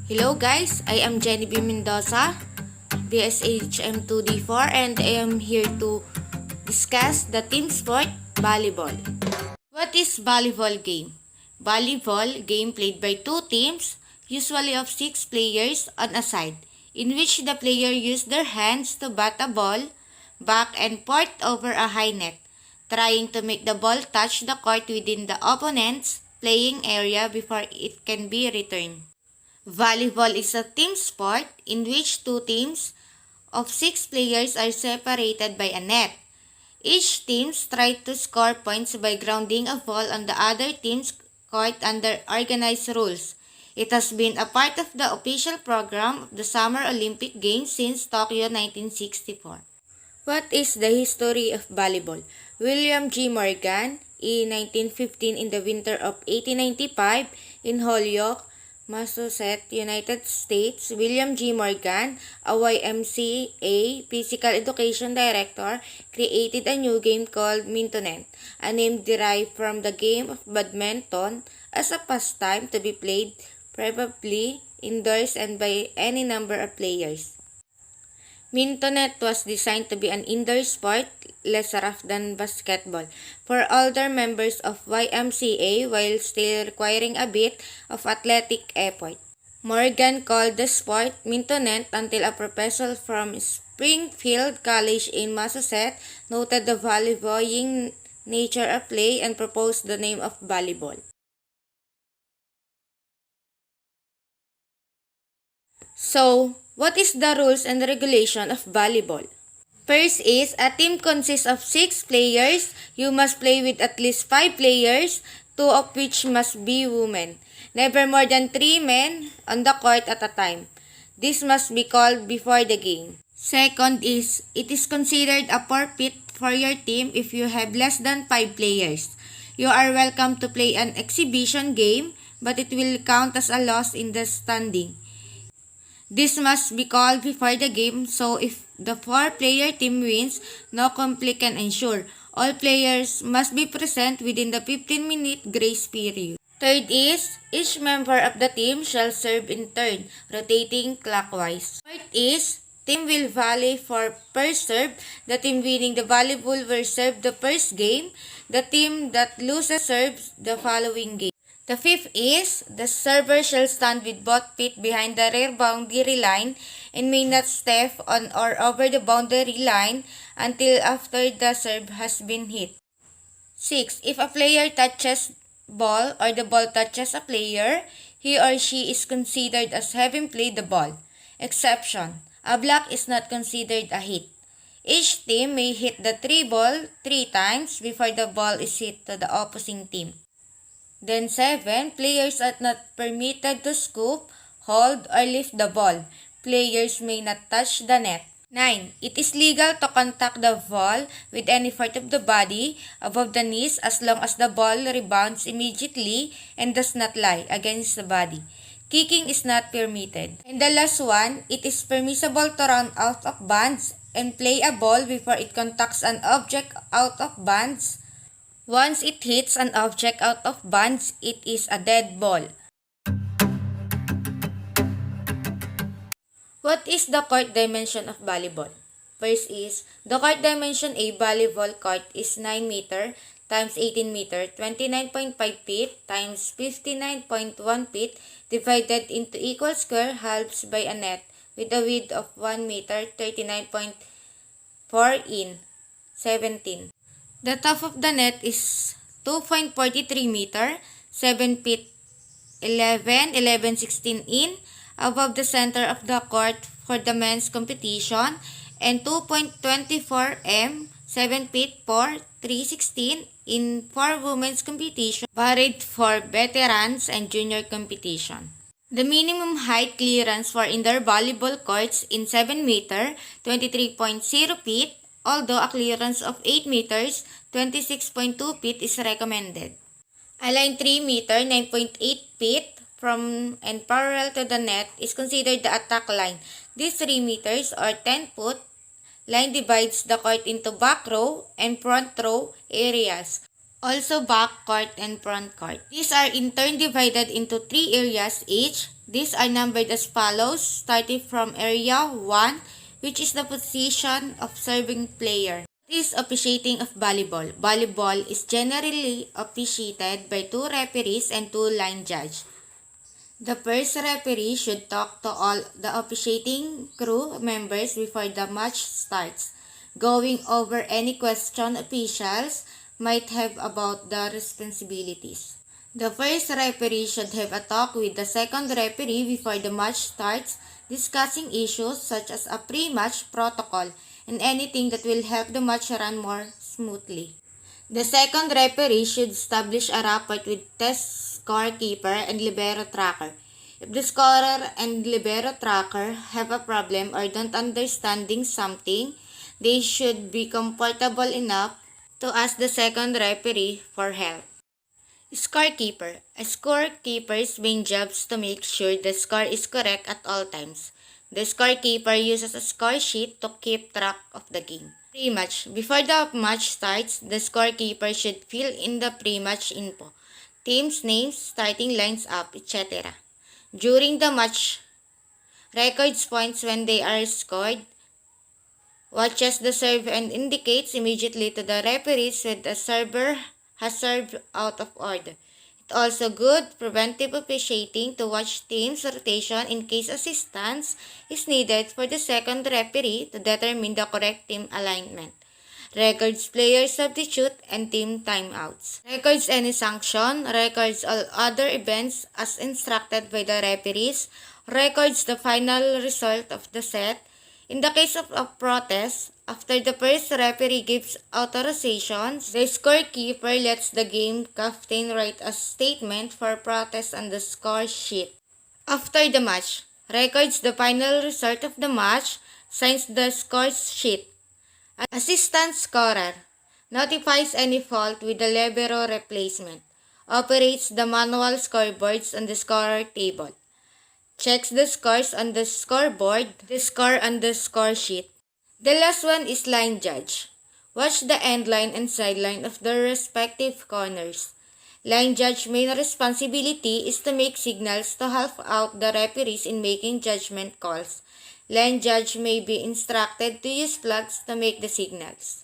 Hello guys, I am Jenny B. Mendoza, DSHM2D4, and I am here to discuss the team sport volleyball. What is volleyball game? Volleyball game played by two teams, usually of 6 players on a side, in which the player use their hands to bat a ball back and forth over a high net, trying to make the ball touch the court within the opponent's playing area before it can be returned. Volleyball is a team sport in which two teams of 6 players are separated by a net. Each team tries to score points by grounding a ball on the other team's court under organized rules. It has been a part of the official program of the Summer Olympic Games since Tokyo 1964. What is the history of volleyball? William G. Morgan, in 1915 in the winter of 1895 in Holyoke, Massachusetts, United States. William G. Morgan, a YMCA physical education director, created a new game called Mintonet, a name derived from the game of badminton as a pastime to be played probably indoors and by any number of players. Mintonet was designed to be an indoor sport, less rough than basketball, for older members of YMCA while still requiring a bit of athletic effort. Morgan called the sport Mintonet until a professor from Springfield College in Massachusetts noted the volleyballing nature of play and proposed the name of volleyball. So, what is the rules and regulation of volleyball? First is, a team consists of 6 players. You must play with at least 5 players, 2 of which must be women. Never more than 3 men on the court at a time. This must be called before the game. Second is, it is considered a forfeit for your team if you have less than 5 players. You are welcome to play an exhibition game, but it will count as a loss in the standing. This must be called before the game, so if the 4-player team wins, no conflict can ensure. All players must be present within the 15-minute grace period. Third is, each member of the team shall serve in turn, rotating clockwise. Fourth is, team will volley for first serve. The team winning the volleyball will serve the first game. The team that loses serves the following game. The fifth is, the server shall stand with both feet behind the rear boundary line and may not step on or over the boundary line until after the serve has been hit. 6. If a player touches ball or the ball touches a player, he or she is considered as having played the ball. Exception: a block is not considered a hit. Each team may hit the 3 ball 3 times before the ball is hit to the opposing team. Then 7, players are not permitted to scoop, hold, or lift the ball. Players may not touch the net. 9. It is legal to contact the ball with any part of the body above the knees as long as the ball rebounds immediately and does not lie against the body. Kicking is not permitted. And the last one, it is permissible to run out of bounds and play a ball before it contacts an object out of bounds. Once it hits an object out of bounds, it is a dead ball. What is the court dimension of volleyball? First is, the court dimension a volleyball court is 9 meter times 18 meter, 29.5 feet times 59.1 feet divided into equal square halves by a net with a width of 1 meter, 39.4 in 17. The top of the net is 2.43 meter, 7 feet 11.16 in, above the center of the court for the men's competition, and 2.24 m, 7 feet 4.316 in for women's competition, varied for veterans and junior competition. The minimum height clearance for indoor volleyball courts in 7 meter, 23.0 feet, although a clearance of 8 meters, 26.2 feet is recommended. A line 3 meter, 9.8 feet from and parallel to the net is considered the attack line. This 3 meters or 10 foot line divides the court into back row and front row areas. Also back court and front court. These are in turn divided into 3 areas each. These are numbered as follows, starting from area 1, which is the position of serving player. This is officiating of volleyball. Volleyball is generally officiated by 2 referees and 2 line judges. The first referee should talk to all the officiating crew members before the match starts, going over any question officials might have about the responsibilities. The first referee should have a talk with the second referee before the match starts, discussing issues such as a pre-match protocol and anything that will help the match run more smoothly. The second referee should establish a rapport with test scorekeeper and libero tracker. If the scorer and libero tracker have a problem or don't understanding something, they should be comfortable enough to ask the second referee for help. Scorekeeper. A scorekeeper's main job is to make sure the score is correct at all times. The scorekeeper uses a score sheet to keep track of the game. Pre-match. Before the match starts, the scorekeeper should fill in the pre-match info, teams' names, starting lines up, etc. During the match, records points when they are scored, watches the serve and indicates immediately to the referees when the server has served out of order. It's also good preventive officiating to watch teams' rotation in case assistance is needed for the second referee to determine the correct team alignment. Records player substitute and team timeouts. Records any sanction. Records all other events as instructed by the referees. Records the final result of the set. In the case of a protest, after the first referee gives authorizations, the scorekeeper lets the game captain write a statement for protest on the score sheet. After the match, records the final result of the match, signs the score sheet. Assistant scorer notifies any fault with the libero replacement, operates the manual scoreboards on the scorer table, checks the scores on the scoreboard, the score on the score sheet. The last one is line judge. Watch the end line and sideline of the respective corners. Line judge main responsibility is to make signals to help out the referees in making judgment calls. Line judge may be instructed to use flags to make the signals.